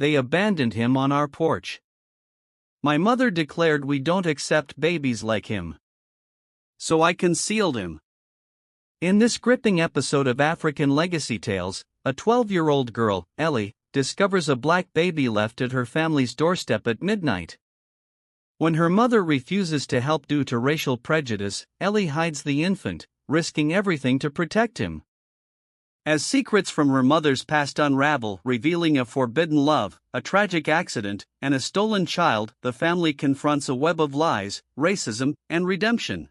they abandoned him on our porch. My mother declared we don't accept babies like him. So I concealed him. In this gripping episode of African Legacy Tales, a 12-year-old girl, Ellie, discovers a black baby left at her family's doorstep at midnight. When her mother refuses to help due to racial prejudice, Ellie hides the infant, risking everything to protect him. As secrets from her mother's past unravel, revealing a forbidden love, a tragic accident, and a stolen child, the family confronts a web of lies, racism, and redemption.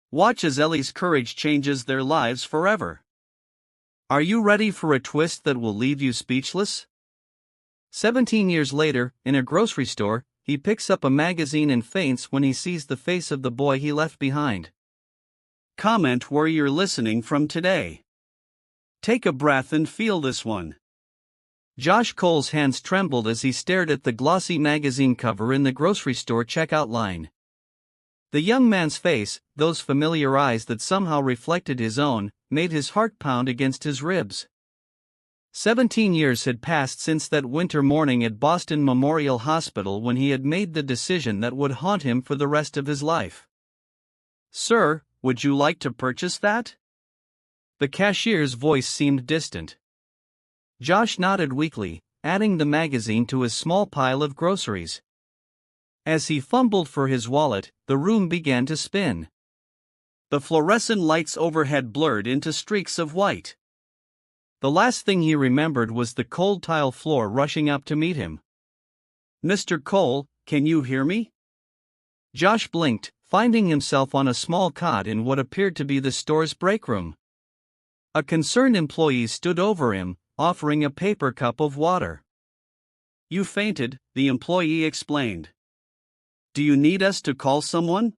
Watch as Ellie's courage changes their lives forever. Are you ready for a twist that will leave you speechless? 17 years later, in a grocery store, he picks up a magazine and faints when he sees the face of the boy he left behind. Comment where you're listening from today. Take a breath and feel this one. Josh Cole's hands trembled as he stared at the glossy magazine cover in the grocery store checkout line. The young man's face, those familiar eyes that somehow reflected his own, made his heart pound against his ribs. 17 years had passed since that winter morning at Boston Memorial Hospital when he had made the decision that would haunt him for the rest of his life. "Sir, would you like to purchase that?" The cashier's voice seemed distant. Josh nodded weakly, adding the magazine to his small pile of groceries. As he fumbled for his wallet, the room began to spin. The fluorescent lights overhead blurred into streaks of white. The last thing he remembered was the cold tile floor rushing up to meet him. "Mr. Cole, can you hear me?" Josh blinked, finding himself on a small cot in what appeared to be the store's break room. A concerned employee stood over him, offering a paper cup of water. "You fainted," the employee explained. "Do you need us to call someone?"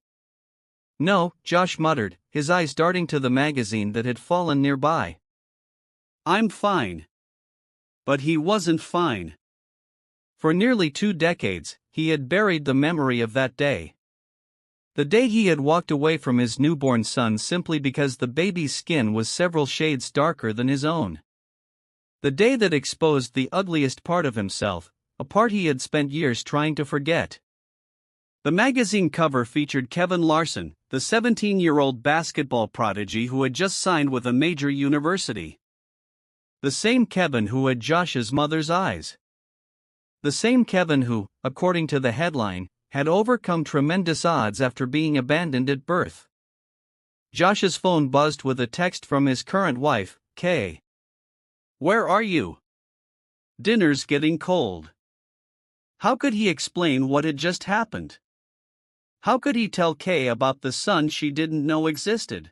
"No," Josh muttered, his eyes darting to the magazine that had fallen nearby. "I'm fine." But he wasn't fine. For nearly 2 decades, he had buried the memory of that day. The day he had walked away from his newborn son simply because the baby's skin was several shades darker than his own. The day that exposed the ugliest part of himself, a part he had spent years trying to forget. The magazine cover featured Kevin Larson, the 17-year-old basketball prodigy who had just signed with a major university. The same Kevin who had Josh's mother's eyes. The same Kevin who, according to the headline, had overcome tremendous odds after being abandoned at birth. Josh's phone buzzed with a text from his current wife, Kay. "Where are you? Dinner's getting cold." How could he explain what had just happened? How could he tell Kay about the son she didn't know existed?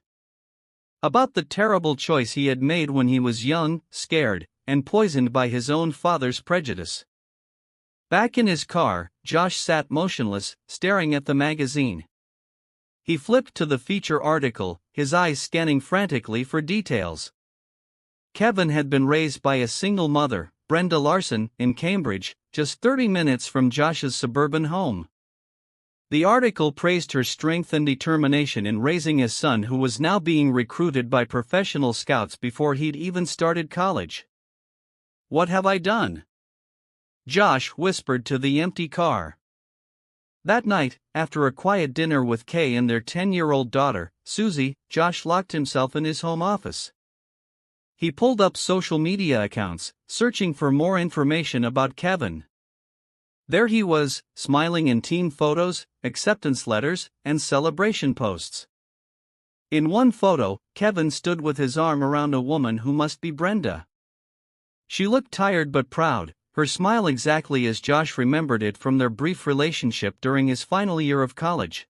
About the terrible choice he had made when he was young, scared, and poisoned by his own father's prejudice? Back in his car, Josh sat motionless, staring at the magazine. He flipped to the feature article, his eyes scanning frantically for details. Kevin had been raised by a single mother, Brenda Larson, in Cambridge, just 30 minutes from Josh's suburban home. The article praised her strength and determination in raising a son who was now being recruited by professional scouts before he'd even started college. "What have I done?" Josh whispered to the empty car. That night, after a quiet dinner with Kay and their 10-year-old daughter, Susie, Josh locked himself in his home office. He pulled up social media accounts, searching for more information about Kevin. There he was, smiling in team photos, acceptance letters, and celebration posts. In one photo, Kevin stood with his arm around a woman who must be Brenda. She looked tired but proud, her smile exactly as Josh remembered it from their brief relationship during his final year of college.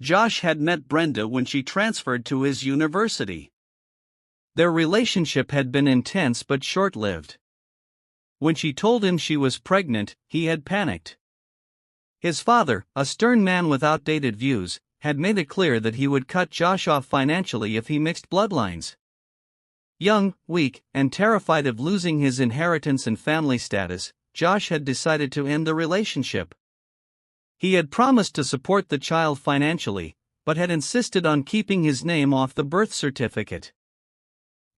Josh had met Brenda when she transferred to his university. Their relationship had been intense but short-lived. When she told him she was pregnant, he had panicked. His father, a stern man with outdated views, had made it clear that he would cut Josh off financially if he mixed bloodlines. Young, weak, and terrified of losing his inheritance and family status, Josh had decided to end the relationship. He had promised to support the child financially, but had insisted on keeping his name off the birth certificate.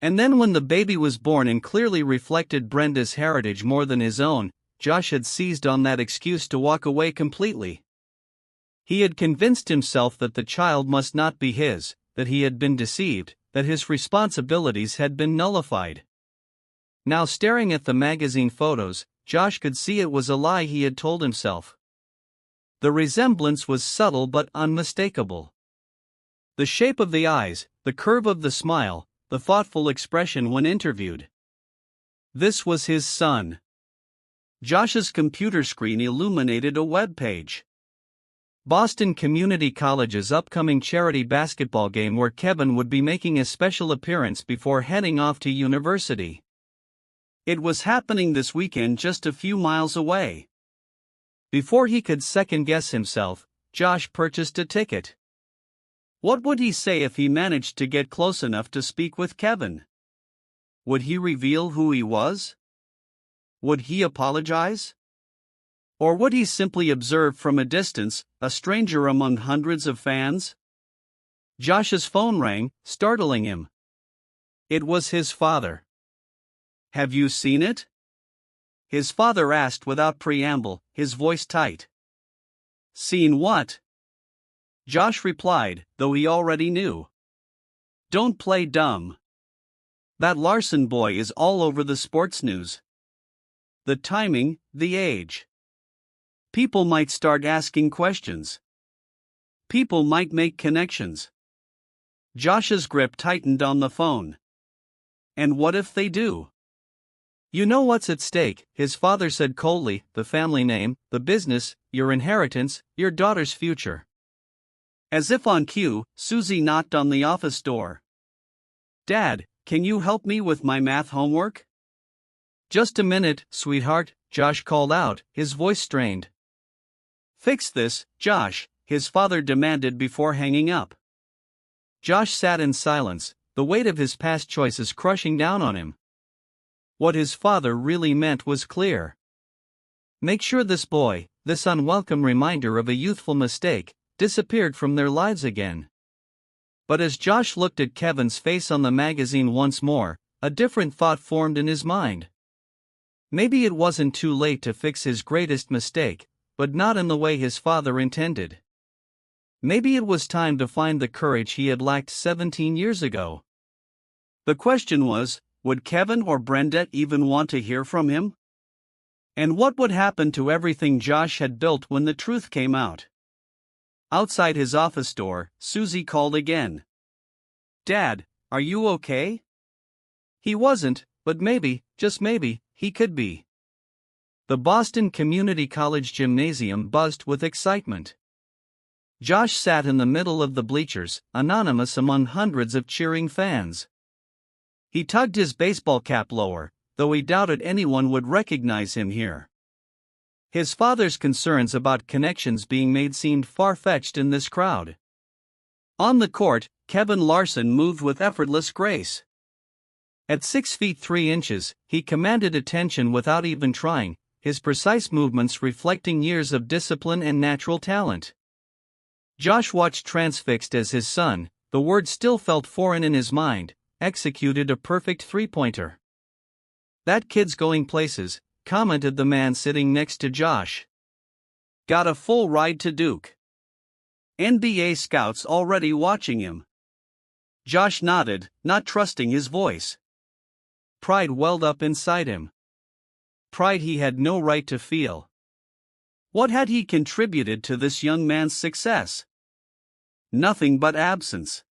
And then when the baby was born and clearly reflected Brenda's heritage more than his own, Josh had seized on that excuse to walk away completely. He had convinced himself that the child must not be his, that he had been deceived, that his responsibilities had been nullified. Now staring at the magazine photos, Josh could see it was a lie he had told himself. The resemblance was subtle but unmistakable. The shape of the eyes, the curve of the smile, the thoughtful expression when interviewed. This was his son. Josh's computer screen illuminated a web page. Boston Community College's upcoming charity basketball game where Kevin would be making a special appearance before heading off to university. It was happening this weekend just a few miles away. Before he could second-guess himself, Josh purchased a ticket. What would he say if he managed to get close enough to speak with Kevin? Would he reveal who he was? Would he apologize? Or would he simply observe from a distance, a stranger among hundreds of fans? Josh's phone rang, startling him. It was his father. "Have you seen it?" His father asked without preamble, his voice tight. "Seen what?" Josh replied, though he already knew. "Don't play dumb. That Larson boy is all over the sports news. The timing, the age. People might start asking questions. People might make connections." Josh's grip tightened on the phone. "And what if they do?" "You know what's at stake," his father said coldly, "the family name, the business, your inheritance, your daughter's future." As if on cue, Susie knocked on the office door. "Dad, can you help me with my math homework?" "Just a minute, sweetheart," Josh called out, his voice strained. "Fix this, Josh," his father demanded before hanging up. Josh sat in silence, the weight of his past choices crushing down on him. What his father really meant was clear. Make sure this boy, this unwelcome reminder of a youthful mistake, disappeared from their lives again. But as Josh looked at Kevin's face on the magazine once more, a different thought formed in his mind. Maybe it wasn't too late to fix his greatest mistake, but not in the way his father intended. Maybe it was time to find the courage he had lacked 17 years ago. The question was, would Kevin or Brenda even want to hear from him? And what would happen to everything Josh had built when the truth came out? Outside his office door, Susie called again. "Dad, are you okay?" He wasn't, but maybe, just maybe, he could be. The Boston Community College gymnasium buzzed with excitement. Josh sat in the middle of the bleachers, anonymous among hundreds of cheering fans. He tugged his baseball cap lower, though he doubted anyone would recognize him here. His father's concerns about connections being made seemed far-fetched in this crowd. On the court, Kevin Larson moved with effortless grace. At 6 feet 3 inches, he commanded attention without even trying, his precise movements reflecting years of discipline and natural talent. Josh watched transfixed as his son, the word still felt foreign in his mind, executed a perfect three-pointer. "That kid's going places," commented the man sitting next to Josh. "Got a full ride to Duke. NBA scouts already watching him." Josh nodded, not trusting his voice. Pride welled up inside him. Pride he had no right to feel. What had he contributed to this young man's success? Nothing but absence.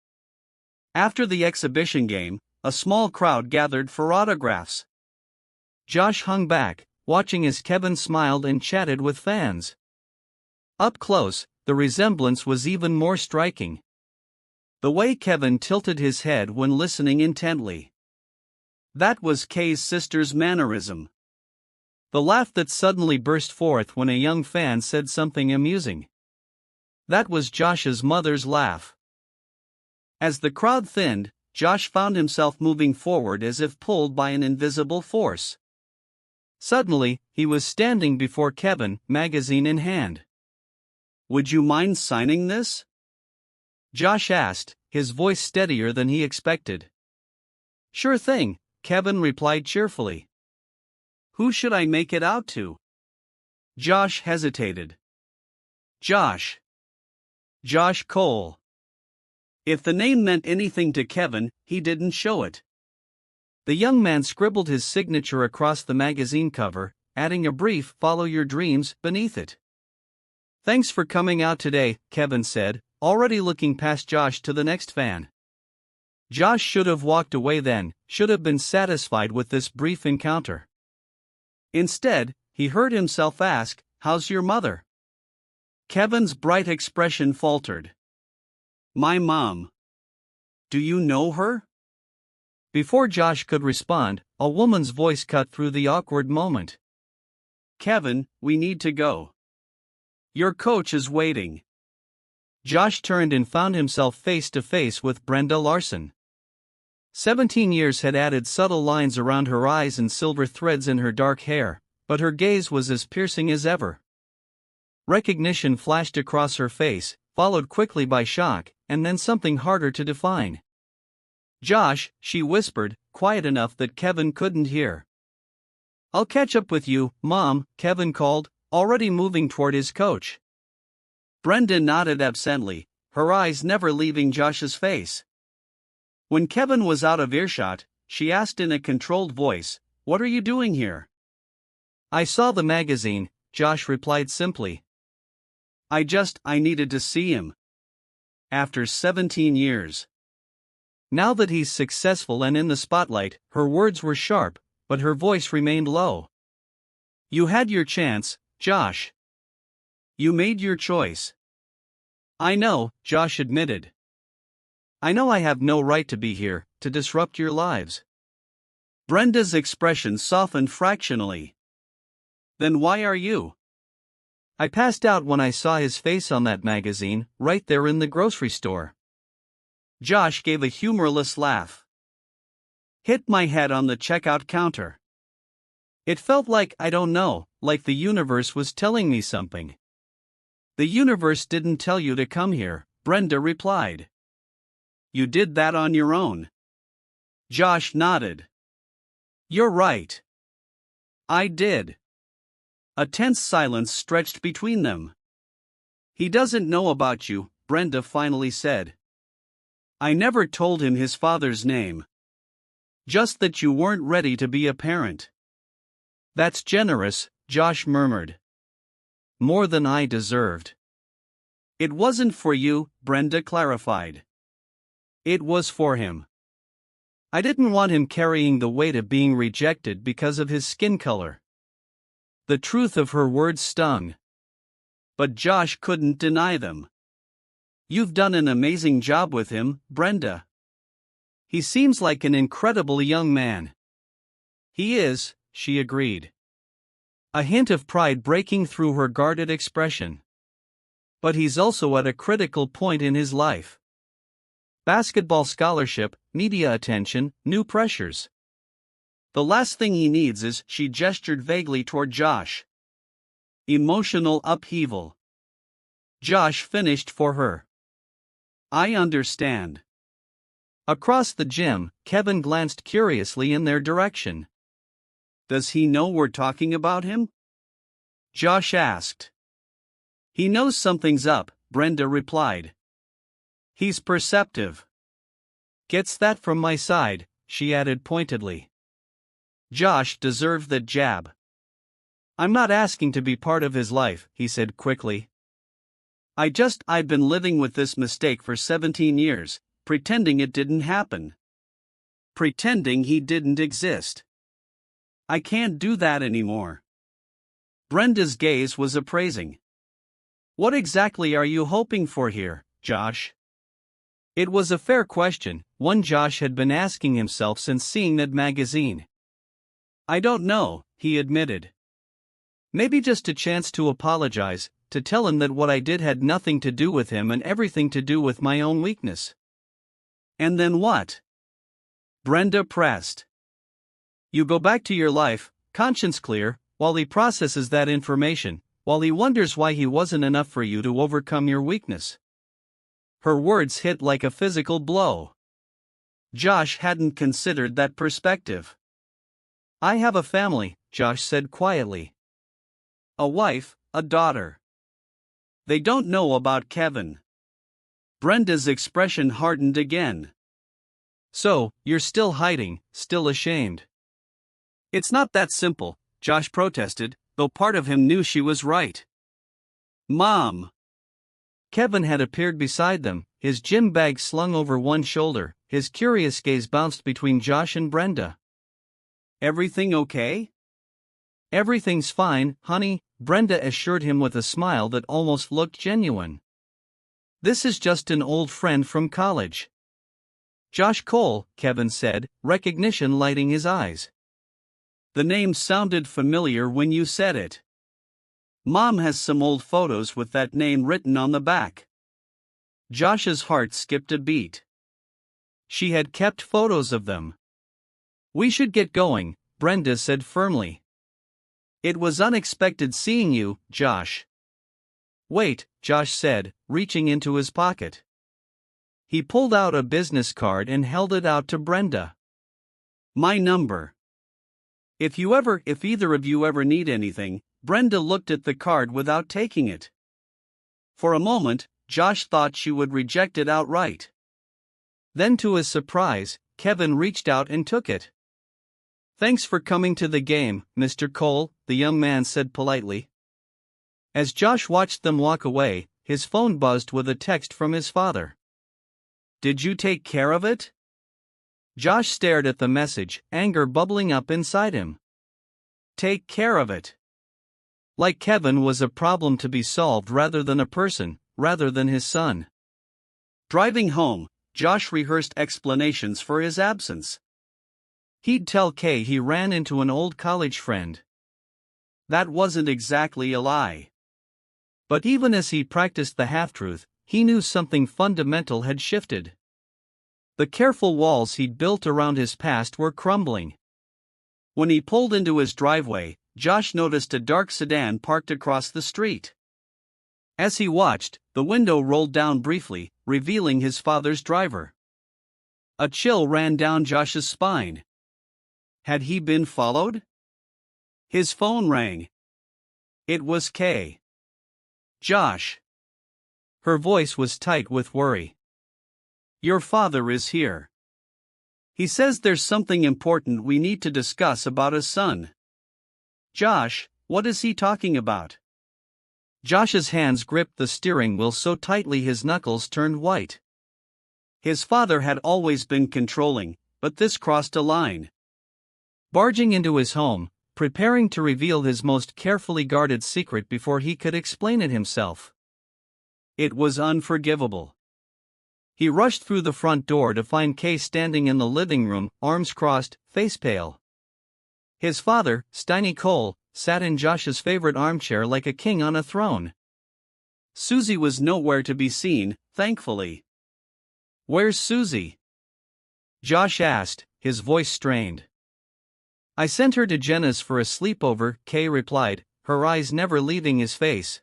After the exhibition game, a small crowd gathered for autographs. Josh hung back, watching as Kevin smiled and chatted with fans. Up close, the resemblance was even more striking. The way Kevin tilted his head when listening intently. That was Kay's sister's mannerism. The laugh that suddenly burst forth when a young fan said something amusing. That was Josh's mother's laugh. As the crowd thinned, Josh found himself moving forward as if pulled by an invisible force. Suddenly, he was standing before Kevin, magazine in hand. "Would you mind signing this?" Josh asked, his voice steadier than he expected. Sure thing, Kevin replied cheerfully. Who should I make it out to? Josh hesitated. Josh. Josh Cole. If the name meant anything to Kevin, he didn't show it. The young man scribbled his signature across the magazine cover, adding a brief "Follow your dreams" beneath it. Thanks for coming out today, Kevin said, already looking past Josh to the next fan. Josh should have walked away then, should have been satisfied with this brief encounter. Instead, he heard himself ask, "How's your mother?" Kevin's bright expression faltered. My mom. Do you know her? Before Josh could respond, a woman's voice cut through the awkward moment. Kevin, we need to go. Your coach is waiting. Josh turned and found himself face to face with Brenda Larson. 17 years had added subtle lines around her eyes and silver threads in her dark hair, but her gaze was as piercing as ever. Recognition flashed across her face, followed quickly by shock, and then something harder to define. Josh, she whispered, quiet enough that Kevin couldn't hear. I'll catch up with you, Mom, Kevin called, already moving toward his coach. Brenda nodded absently, her eyes never leaving Josh's face. When Kevin was out of earshot, she asked in a controlled voice, What are you doing here? I saw the magazine, Josh replied simply. I needed to see him. After 17 years. Now that he's successful and in the spotlight, her words were sharp, but her voice remained low. You had your chance, Josh. You made your choice. I know, Josh admitted. I know I have no right to be here, to disrupt your lives. Brenda's expression softened fractionally. Then why are you? I passed out when I saw his face on that magazine, right there in the grocery store. Josh gave a humorless laugh. Hit my head on the checkout counter. It felt like, I don't know, like the universe was telling me something. The universe didn't tell you to come here, Brenda replied. You did that on your own. Josh nodded. You're right. I did. A tense silence stretched between them. He doesn't know about you, Brenda finally said. I never told him his father's name. Just that you weren't ready to be a parent. That's generous, Josh murmured. More than I deserved. It wasn't for you, Brenda clarified. It was for him. I didn't want him carrying the weight of being rejected because of his skin color. The truth of her words stung. But Josh couldn't deny them. You've done an amazing job with him, Brenda. He seems like an incredible young man. He is, she agreed. A hint of pride breaking through her guarded expression. But he's also at a critical point in his life. Basketball scholarship, media attention, new pressures. The last thing he needs is, she gestured vaguely toward Josh. Emotional upheaval. Josh finished for her. I understand. Across the gym, Kevin glanced curiously in their direction. Does he know we're talking about him? Josh asked. He knows something's up, Brenda replied. He's perceptive. Gets that from my side, she added pointedly. Josh deserved that jab. I'm not asking to be part of his life, he said quickly. I've been living with this mistake for 17 years, pretending it didn't happen. Pretending he didn't exist. I can't do that anymore. Brenda's gaze was appraising. What exactly are you hoping for here, Josh? It was a fair question, one Josh had been asking himself since seeing that magazine. I don't know, he admitted. Maybe just a chance to apologize, to tell him that what I did had nothing to do with him and everything to do with my own weakness. And then what? Brenda pressed. You go back to your life, conscience clear, while he processes that information, while he wonders why he wasn't enough for you to overcome your weakness. Her words hit like a physical blow. Josh hadn't considered that perspective. I have a family, Josh said quietly. A wife, a daughter. They don't know about Kevin. Brenda's expression hardened again. So, you're still hiding, still ashamed. It's not that simple, Josh protested, though part of him knew she was right. Mom! Kevin had appeared beside them, his gym bag slung over one shoulder. His curious gaze bounced between Josh and Brenda. Everything okay? Everything's fine, honey, Brenda assured him with a smile that almost looked genuine. This is just an old friend from college. Josh Cole, Kevin said, recognition lighting his eyes. The name sounded familiar when you said it. Mom has some old photos with that name written on the back. Josh's heart skipped a beat. She had kept photos of them. We should get going, Brenda said firmly. It was unexpected seeing you, Josh. Wait, Josh said, reaching into his pocket. He pulled out a business card and held it out to Brenda. My number. If either of you ever need anything, Brenda looked at the card without taking it. For a moment, Josh thought she would reject it outright. Then to his surprise, Kevin reached out and took it. Thanks for coming to the game, Mr. Cole, the young man said politely. As Josh watched them walk away, his phone buzzed with a text from his father. Did you take care of it? Josh stared at the message, anger bubbling up inside him. Take care of it. Like Kevin was a problem to be solved rather than a person, rather than his son. Driving home, Josh rehearsed explanations for his absence. He'd tell Kay he ran into an old college friend. That wasn't exactly a lie. But even as he practiced the half-truth, he knew something fundamental had shifted. The careful walls he'd built around his past were crumbling. When he pulled into his driveway, Josh noticed a dark sedan parked across the street. As he watched, the window rolled down briefly, revealing his father's driver. A chill ran down Josh's spine. Had he been followed? His phone rang. It was Kay. Josh. Her voice was tight with worry. Your father is here. He says there's something important we need to discuss about his son. Josh, what is he talking about? Josh's hands gripped the steering wheel so tightly his knuckles turned white. His father had always been controlling, but this crossed a line. Barging into his home, preparing to reveal his most carefully guarded secret before he could explain it himself. It was unforgivable. He rushed through the front door to find Kay standing in the living room, arms crossed, face pale. His father, Steiny Cole, sat in Josh's favorite armchair like a king on a throne. Susie was nowhere to be seen, thankfully. Where's Susie? Josh asked, his voice strained. I sent her to Jenna's for a sleepover, Kay replied, her eyes never leaving his face.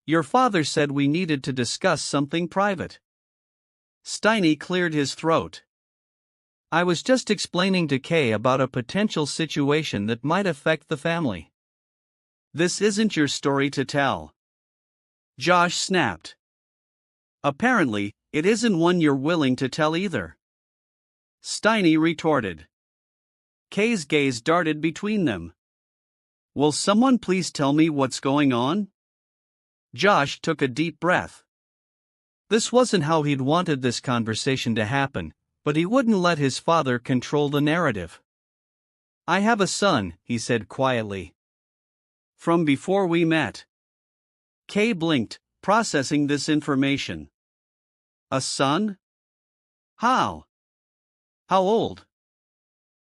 Your father said we needed to discuss something private. Steiny cleared his throat. I was just explaining to Kay about a potential situation that might affect the family. This isn't your story to tell. Josh snapped. Apparently, it isn't one you're willing to tell either. Steiny retorted. Kay's gaze darted between them. Will someone please tell me what's going on? Josh took a deep breath. This wasn't how he'd wanted this conversation to happen, but he wouldn't let his father control the narrative. I have a son, he said quietly. From before we met. Kay blinked, processing this information. A son? How? How old?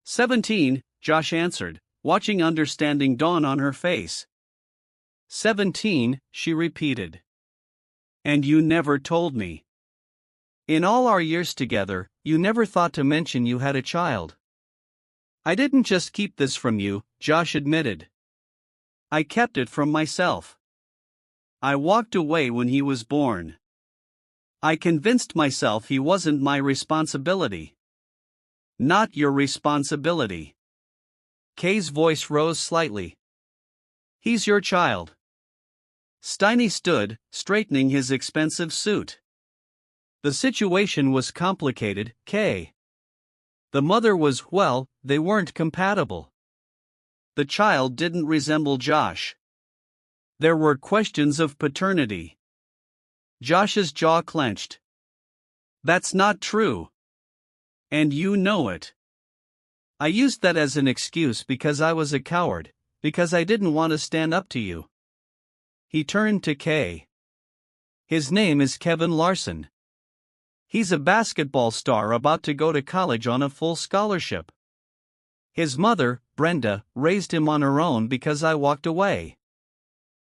17, Josh answered, watching understanding dawn on her face. 17, she repeated. And you never told me. In all our years together, you never thought to mention you had a child. I didn't just keep this from you, Josh admitted. I kept it from myself. I walked away when he was born. I convinced myself he wasn't my responsibility. Not your responsibility. Kay's voice rose slightly. He's your child. Steiny stood, straightening his expensive suit. The situation was complicated, Kay. The mother was, well, they weren't compatible. The child didn't resemble Josh. There were questions of paternity. Josh's jaw clenched. That's not true. And you know it. I used that as an excuse because I was a coward, because I didn't want to stand up to you. He turned to Kay. His name is Kevin Larson. He's a basketball star about to go to college on a full scholarship. His mother, Brenda, raised him on her own because I walked away.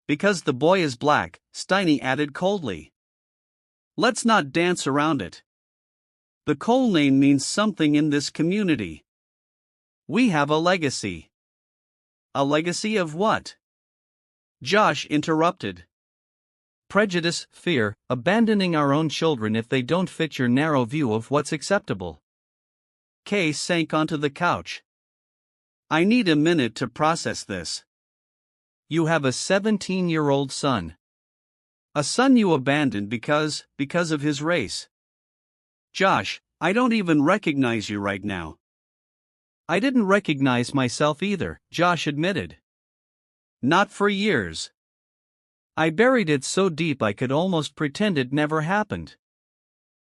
Because the boy is black, Steiny added coldly. Let's not dance around it. The Cole name means something in this community. We have a legacy. A legacy of what? Josh interrupted. Prejudice, fear, abandoning our own children if they don't fit your narrow view of what's acceptable. Kay sank onto the couch. I need a minute to process this. You have a 17-year-old son. A son you abandoned because of his race. Josh, I don't even recognize you right now. I didn't recognize myself either, Josh admitted. Not for years. I buried it so deep I could almost pretend it never happened.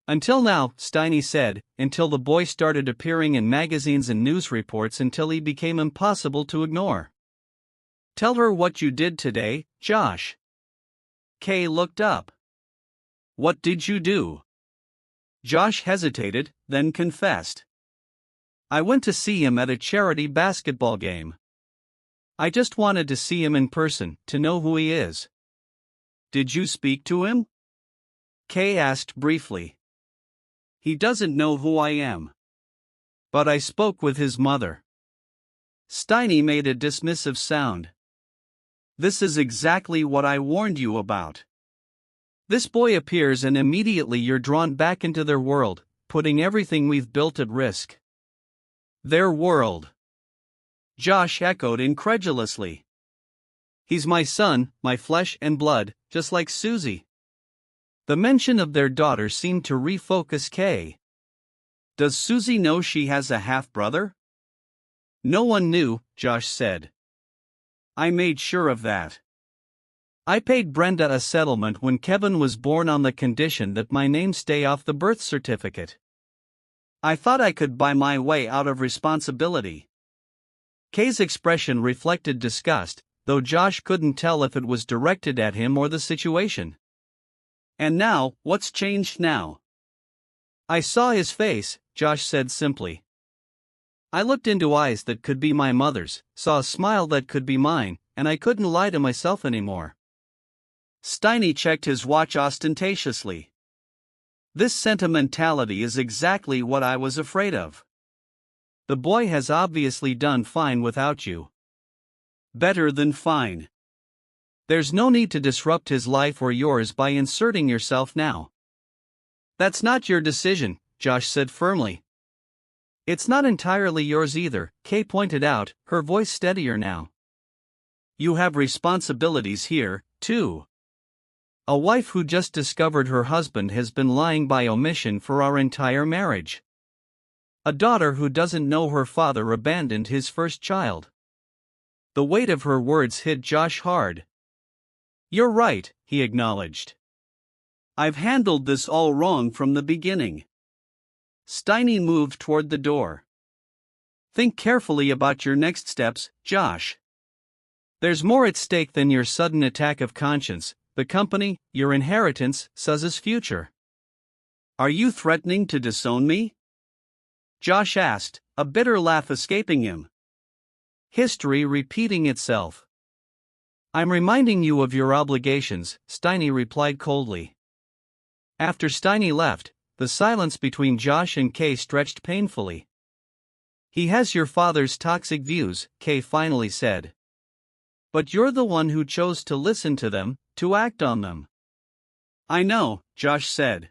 Until now, Steiny said, until the boy started appearing in magazines and news reports until he became impossible to ignore. Tell her what you did today, Josh. Kay looked up. What did you do? Josh hesitated, then confessed. I went to see him at a charity basketball game. I just wanted to see him in person, to know who he is. Did you speak to him? Kay asked briefly. He doesn't know who I am. But I spoke with his mother. Steiny made a dismissive sound. This is exactly what I warned you about. This boy appears and immediately you're drawn back into their world, putting everything we've built at risk. Their world. Josh echoed incredulously. He's my son, my flesh and blood, just like Susie. The mention of their daughter seemed to refocus Kay. Does Susie know she has a half-brother? No one knew, Josh said. I made sure of that. I paid Brenda a settlement when Kevin was born on the condition that my name stay off the birth certificate. I thought I could buy my way out of responsibility. Kay's expression reflected disgust, though Josh couldn't tell if it was directed at him or the situation. And now, what's changed now? I saw his face, Josh said simply. I looked into eyes that could be my mother's, saw a smile that could be mine, and I couldn't lie to myself anymore. Steiny checked his watch ostentatiously. This sentimentality is exactly what I was afraid of. The boy has obviously done fine without you. Better than fine. There's no need to disrupt his life or yours by inserting yourself now. That's not your decision, Josh said firmly. It's not entirely yours either, Kay pointed out, her voice steadier now. You have responsibilities here, too. A wife who just discovered her husband has been lying by omission for our entire marriage. A daughter who doesn't know her father abandoned his first child. The weight of her words hit Josh hard. You're right, he acknowledged. I've handled this all wrong from the beginning. Steiny moved toward the door. Think carefully about your next steps, Josh. There's more at stake than your sudden attack of conscience, the company, your inheritance, Suz's future. Are you threatening to disown me? Josh asked, a bitter laugh escaping him. History repeating itself. I'm reminding you of your obligations, Steiny replied coldly. After Steiny left, the silence between Josh and Kay stretched painfully. He has your father's toxic views, Kay finally said. But you're the one who chose to listen to them, to act on them. I know, Josh said.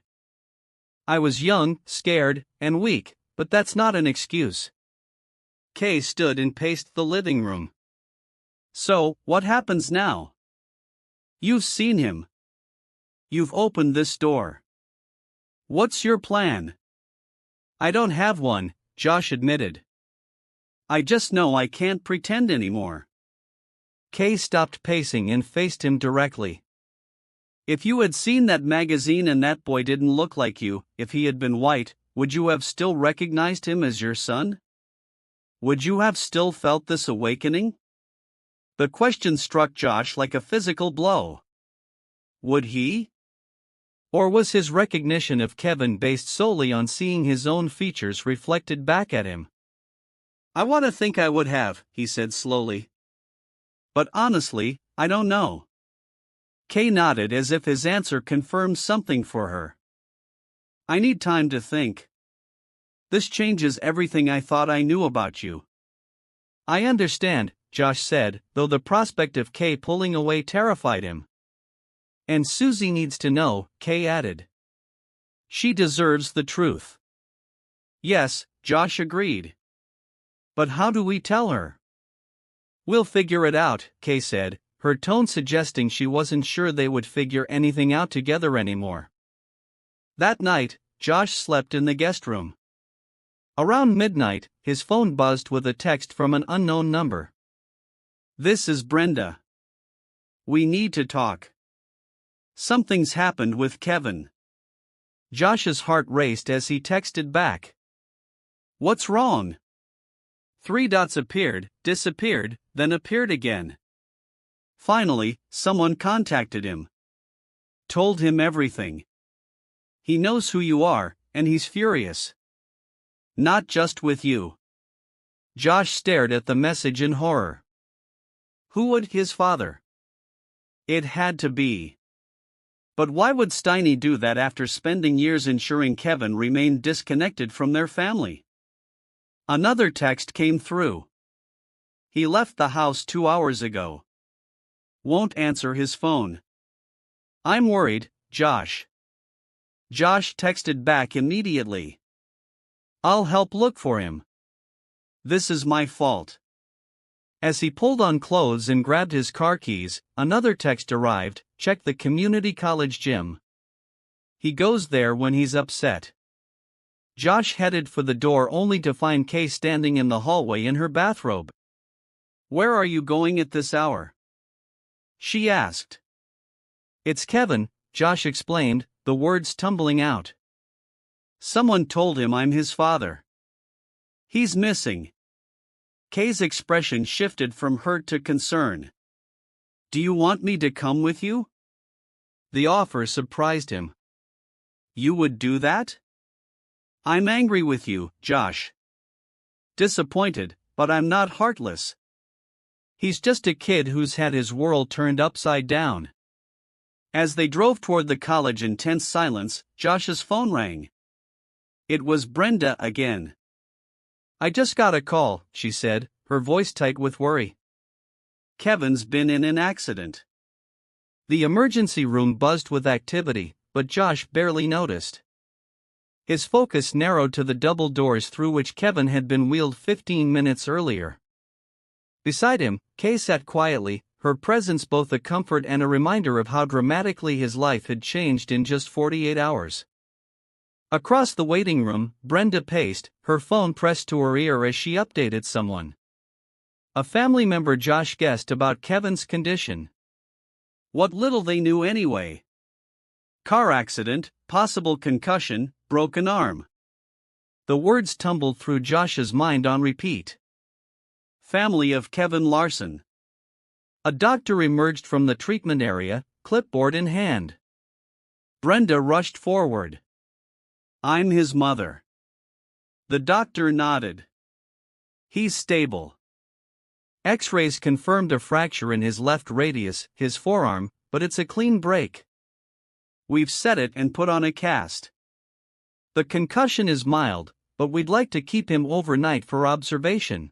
I was young, scared, and weak, but that's not an excuse. Kay stood and paced the living room. So, what happens now? You've seen him. You've opened this door. What's your plan? I don't have one, Josh admitted. I just know I can't pretend anymore. Kay stopped pacing and faced him directly. If you had seen that magazine and that boy didn't look like you, if he had been white, would you have still recognized him as your son? Would you have still felt this awakening? The question struck Josh like a physical blow. Would he? Or was his recognition of Kevin based solely on seeing his own features reflected back at him? I want to think I would have, he said slowly. But honestly, I don't know. Kay nodded as if his answer confirmed something for her. I need time to think. This changes everything I thought I knew about you. I understand, Josh said, though the prospect of Kay pulling away terrified him. And Susie needs to know, Kay added. She deserves the truth. Yes, Josh agreed. But how do we tell her? We'll figure it out, Kay said, her tone suggesting she wasn't sure they would figure anything out together anymore. That night, Josh slept in the guest room. Around midnight, his phone buzzed with a text from an unknown number. This is Brenda. We need to talk. Something's happened with Kevin. Josh's heart raced as he texted back. What's wrong? 3 dots appeared, disappeared, then appeared again. Finally, someone contacted him. Told him everything. He knows who you are, and he's furious. Not just with you. Josh stared at the message in horror. Who would his father? It had to be. But why would Steiny do that after spending years ensuring Kevin remained disconnected from their family? Another text came through. He left the house 2 hours ago. Won't answer his phone. I'm worried, Josh. Josh texted back immediately. I'll help look for him. This is my fault. As he pulled on clothes and grabbed his car keys, another text arrived, check the community college gym. He goes there when he's upset. Josh headed for the door only to find Kay standing in the hallway in her bathrobe. Where are you going at this hour? She asked. It's Kevin, Josh explained, the words tumbling out. Someone told him I'm his father. He's missing. Kay's expression shifted from hurt to concern. Do you want me to come with you? The offer surprised him. You would do that? I'm angry with you, Josh. Disappointed, but I'm not heartless. He's just a kid who's had his world turned upside down. As they drove toward the college in tense silence, Josh's phone rang. It was Brenda again. I just got a call, she said, her voice tight with worry. Kevin's been in an accident. The emergency room buzzed with activity, but Josh barely noticed. His focus narrowed to the double doors through which Kevin had been wheeled 15 minutes earlier. Beside him, Kay sat quietly, her presence both a comfort and a reminder of how dramatically his life had changed in just 48 hours. Across the waiting room, Brenda paced, her phone pressed to her ear as she updated someone. A family member Josh guessed about Kevin's condition. What little they knew anyway. Car accident, possible concussion, broken arm. The words tumbled through Josh's mind on repeat. Family of Kevin Larson. A doctor emerged from the treatment area, clipboard in hand. Brenda rushed forward. I'm his mother. The doctor nodded. He's stable. X-rays confirmed a fracture in his left radius, his forearm, but it's a clean break. We've set it and put on a cast. The concussion is mild, but we'd like to keep him overnight for observation.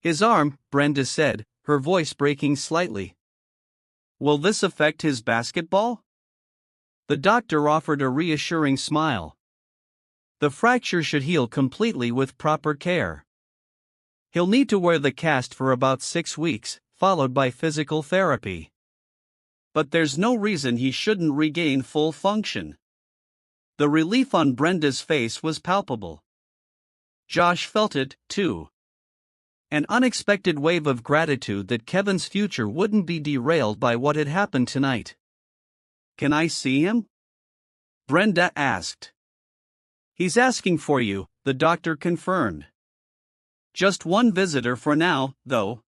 His arm, Brenda said, her voice breaking slightly. Will this affect his basketball? The doctor offered a reassuring smile. The fracture should heal completely with proper care. He'll need to wear the cast for about 6 weeks, followed by physical therapy. But there's no reason he shouldn't regain full function. The relief on Brenda's face was palpable. Josh felt it, too. An unexpected wave of gratitude that Kevin's future wouldn't be derailed by what had happened tonight. "Can I see him?" Brenda asked. "He's asking for you," the doctor confirmed. "Just one visitor for now, though."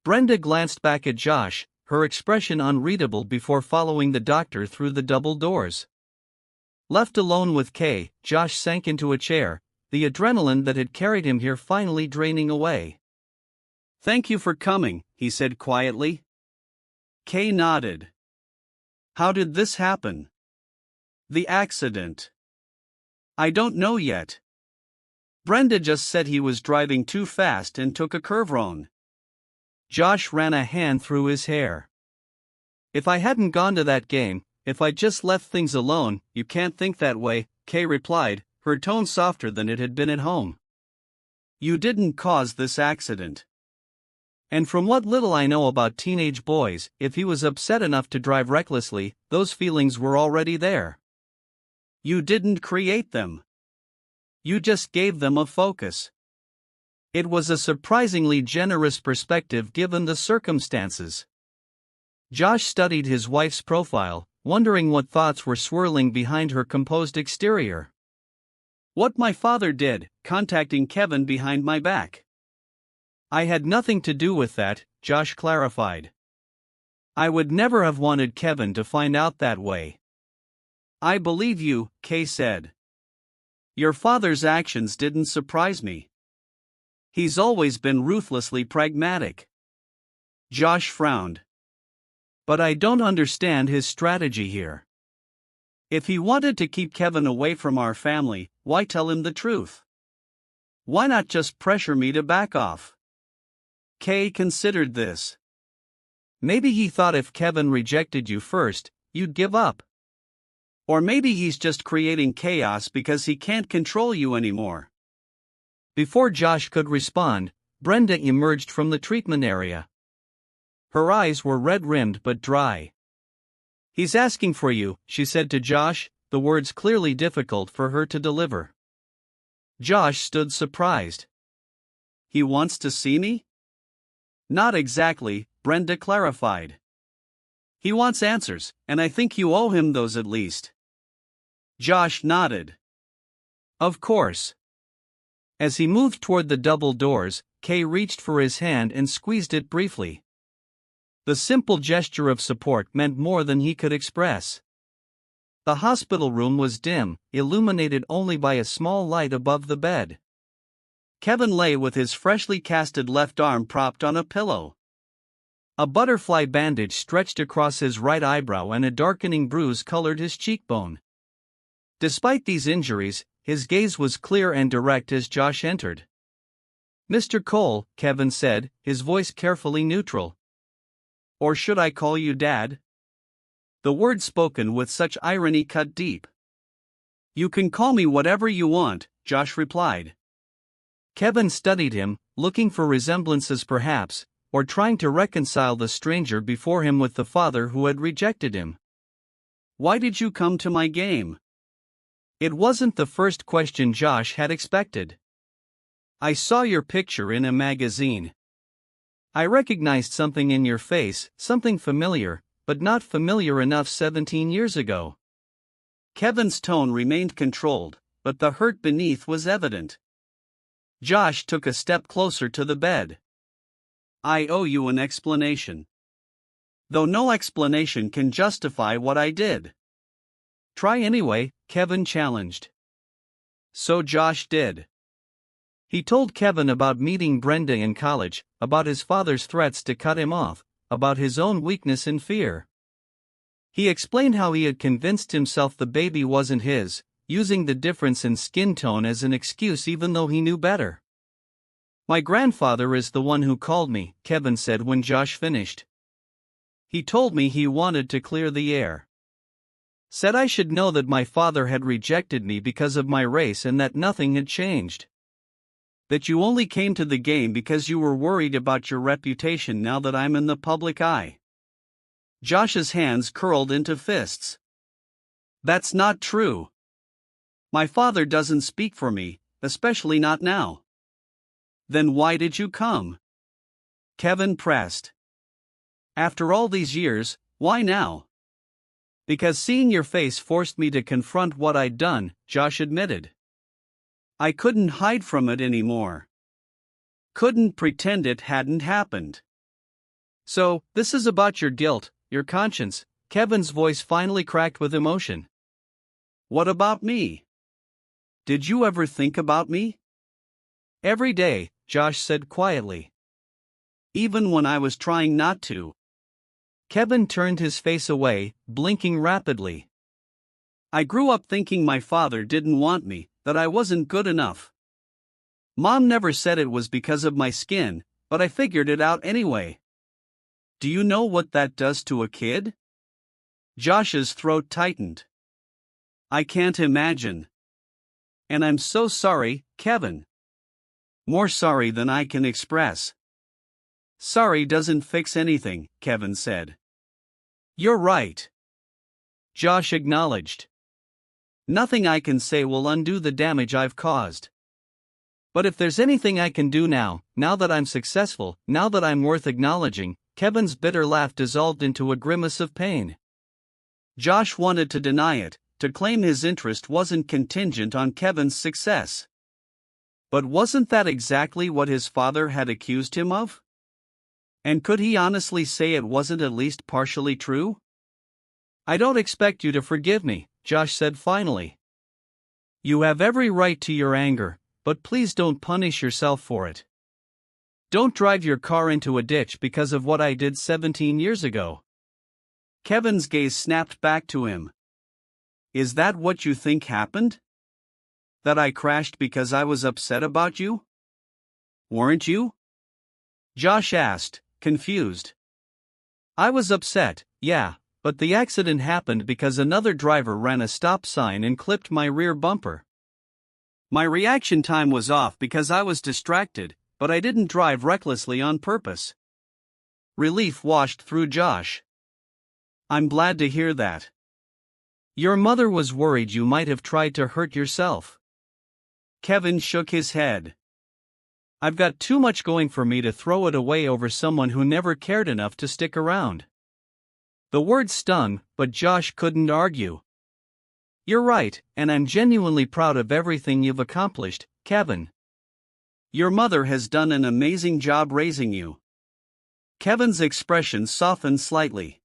Brenda glanced back at Josh, her expression unreadable before following the doctor through the double doors. Left alone with Kay, Josh sank into a chair, the adrenaline that had carried him here finally draining away. "Thank you for coming," he said quietly. Kay nodded. "How did this happen?" "The accident." "I don't know yet. Brenda just said he was driving too fast and took a curve wrong." Josh ran a hand through his hair. "If I hadn't gone to that game, if I just left things alone, you can't think that way," Kay replied, her tone softer than it had been at home. "You didn't cause this accident. And from what little I know about teenage boys, if he was upset enough to drive recklessly, those feelings were already there. You didn't create them. You just gave them a focus." It was a surprisingly generous perspective given the circumstances. Josh studied his wife's profile, wondering what thoughts were swirling behind her composed exterior. "What my father did, contacting Kevin behind my back. I had nothing to do with that," Josh clarified. "I would never have wanted Kevin to find out that way." "I believe you," Kay said. "Your father's actions didn't surprise me. He's always been ruthlessly pragmatic." Josh frowned. "But I don't understand his strategy here. If he wanted to keep Kevin away from our family, why tell him the truth? Why not just pressure me to back off?" Kay considered this. "Maybe he thought if Kevin rejected you first, you'd give up. Or maybe he's just creating chaos because he can't control you anymore." Before Josh could respond, Brenda emerged from the treatment area. Her eyes were red-rimmed but dry. "He's asking for you," she said to Josh, the words clearly difficult for her to deliver. Josh stood surprised. "He wants to see me?" "Not exactly," Brenda clarified. "He wants answers, and I think you owe him those at least." Josh nodded. "Of course." As he moved toward the double doors, Kay reached for his hand and squeezed it briefly. The simple gesture of support meant more than he could express. The hospital room was dim, illuminated only by a small light above the bed. Kevin lay with his freshly casted left arm propped on a pillow. A butterfly bandage stretched across his right eyebrow and a darkening bruise colored his cheekbone. Despite these injuries, his gaze was clear and direct as Josh entered. "Mr. Cole," Kevin said, his voice carefully neutral. "Or should I call you Dad?" The word spoken with such irony cut deep. "You can call me whatever you want," Josh replied. Kevin studied him, looking for resemblances perhaps, or trying to reconcile the stranger before him with the father who had rejected him. "Why did you come to my game?" It wasn't the first question Josh had expected. "I saw your picture in a magazine. I recognized something in your face, something familiar, but not familiar enough 17 years ago." Kevin's tone remained controlled, but the hurt beneath was evident. Josh took a step closer to the bed. "I owe you an explanation. Though no explanation can justify what I did." "Try anyway," Kevin challenged. So Josh did. He told Kevin about meeting Brenda in college, about his father's threats to cut him off, about his own weakness and fear. He explained how he had convinced himself the baby wasn't his, using the difference in skin tone as an excuse even though he knew better. "My grandfather is the one who called me," Kevin said when Josh finished. "He told me he wanted to clear the air. Said I should know that my father had rejected me because of my race and that nothing had changed. That you only came to the game because you were worried about your reputation now that I'm in the public eye. Josh's hands curled into fists. That's not true. My father doesn't speak for me, especially not now. Then why did you come? Kevin pressed. After all these years, why now? Because seeing your face forced me to confront what I'd done, Josh admitted. I couldn't hide from it anymore. Couldn't pretend it hadn't happened. So, this is about your guilt, your conscience. Kevin's voice finally cracked with emotion. What about me? Did you ever think about me? Every day, Josh said quietly. Even when I was trying not to. Kevin turned his face away, blinking rapidly. I grew up thinking my father didn't want me, that I wasn't good enough. Mom never said it was because of my skin, but I figured it out anyway. Do you know what that does to a kid? Josh's throat tightened. I can't imagine. And I'm so sorry, Kevin. More sorry than I can express. Sorry doesn't fix anything, Kevin said. You're right. Josh acknowledged. Nothing I can say will undo the damage I've caused. But if there's anything I can do now that I'm successful, now that I'm worth acknowledging, Kevin's bitter laugh dissolved into a grimace of pain. Josh wanted to deny it, to claim his interest wasn't contingent on Kevin's success. But wasn't that exactly what his father had accused him of? And could he honestly say it wasn't at least partially true? I don't expect you to forgive me, Josh said finally. You have every right to your anger, but please don't punish yourself for it. Don't drive your car into a ditch because of what I did 17 years ago. Kevin's gaze snapped back to him. Is that what you think happened? That I crashed because I was upset about you? Weren't you? Josh asked, confused. I was upset, yeah, but the accident happened because another driver ran a stop sign and clipped my rear bumper. My reaction time was off because I was distracted, but I didn't drive recklessly on purpose. Relief washed through Josh. I'm glad to hear that. Your mother was worried you might have tried to hurt yourself. Kevin shook his head. I've got too much going for me to throw it away over someone who never cared enough to stick around. The words stung, but Josh couldn't argue. You're right, and I'm genuinely proud of everything you've accomplished, Kevin. Your mother has done an amazing job raising you. Kevin's expression softened slightly.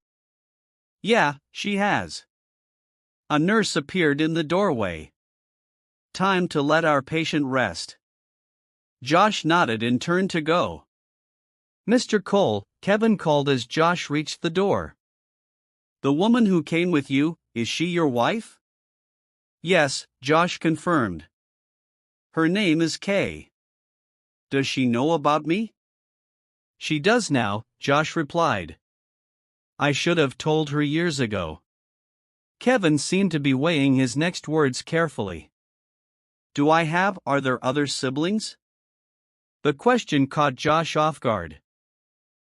Yeah, she has. A nurse appeared in the doorway. Time to let our patient rest. Josh nodded and turned to go. Mr. Cole, Kevin called as Josh reached the door. The woman who came with you, is she your wife? Yes, Josh confirmed. Her name is Kay. Does she know about me? She does now, Josh replied. I should have told her years ago. Kevin seemed to be weighing his next words carefully. Are there other siblings? The question caught Josh off guard.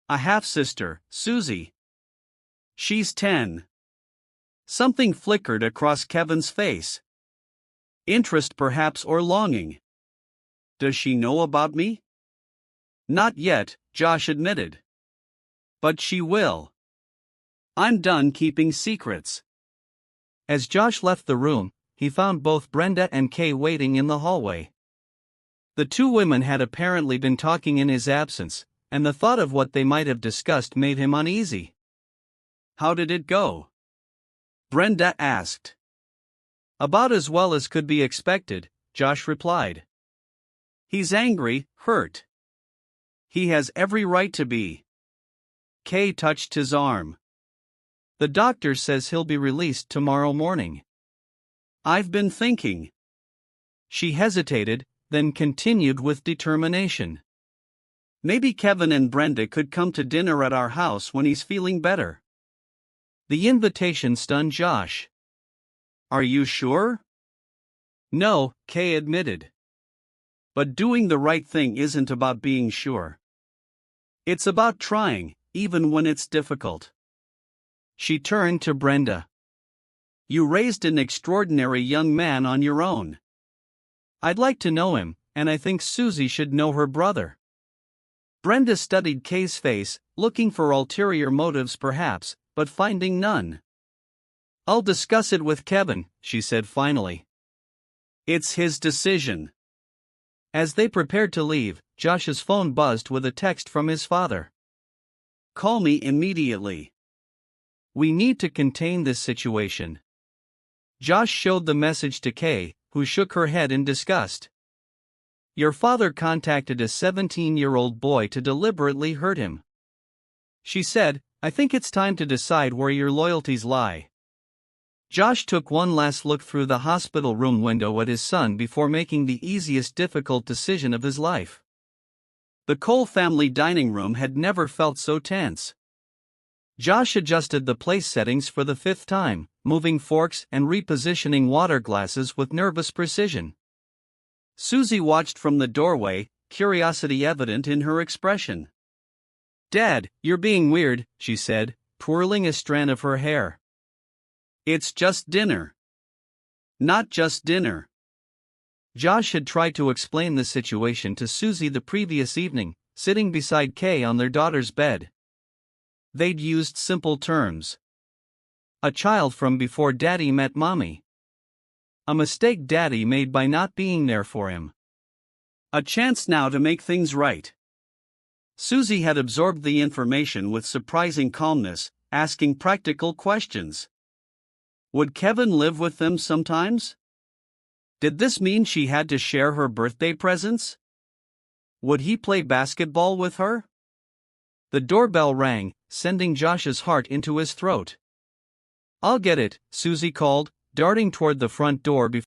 A half-sister, Susie. She's 10. Something flickered across Kevin's face. Interest perhaps or longing. Does she know about me? Not yet, Josh admitted. But she will. I'm done keeping secrets. As Josh left the room, he found both Brenda and Kay waiting in the hallway. The two women had apparently been talking in his absence, and the thought of what they might have discussed made him uneasy. How did it go? Brenda asked. About as well as could be expected, Josh replied. He's angry, hurt. He has every right to be. Kay touched his arm. The doctor says he'll be released tomorrow morning. I've been thinking. She hesitated, then continued with determination. Maybe Kevin and Brenda could come to dinner at our house when he's feeling better. The invitation stunned Josh. Are you sure? No, Kay admitted. But doing the right thing isn't about being sure. It's about trying, even when it's difficult. She turned to Brenda. You raised an extraordinary young man on your own. I'd like to know him, and I think Susie should know her brother. Brenda studied Kay's face, looking for ulterior motives perhaps, but finding none. I'll discuss it with Kevin, she said finally. It's his decision. As they prepared to leave, Josh's phone buzzed with a text from his father. Call me immediately. We need to contain this situation. Josh showed the message to Kay, who shook her head in disgust. Your father contacted a 17-year-old boy to deliberately hurt him. She said, I think it's time to decide where your loyalties lie. Josh took one last look through the hospital room window at his son before making the easiest difficult decision of his life. The Cole family dining room had never felt so tense. Josh adjusted the place settings for the 5th time, moving forks and repositioning water glasses with nervous precision. Susie watched from the doorway, curiosity evident in her expression. Dad, you're being weird, she said, twirling a strand of her hair. It's just dinner. Not just dinner. Josh had tried to explain the situation to Susie the previous evening, sitting beside Kay on their daughter's bed. They'd used simple terms. A child from before Daddy met Mommy. A mistake Daddy made by not being there for him. A chance now to make things right. Susie had absorbed the information with surprising calmness, asking practical questions. Would Kevin live with them sometimes? Did this mean she had to share her birthday presents? Would he play basketball with her? The doorbell rang, sending Josh's heart into his throat. I'll get it, Susie called, darting toward the front door before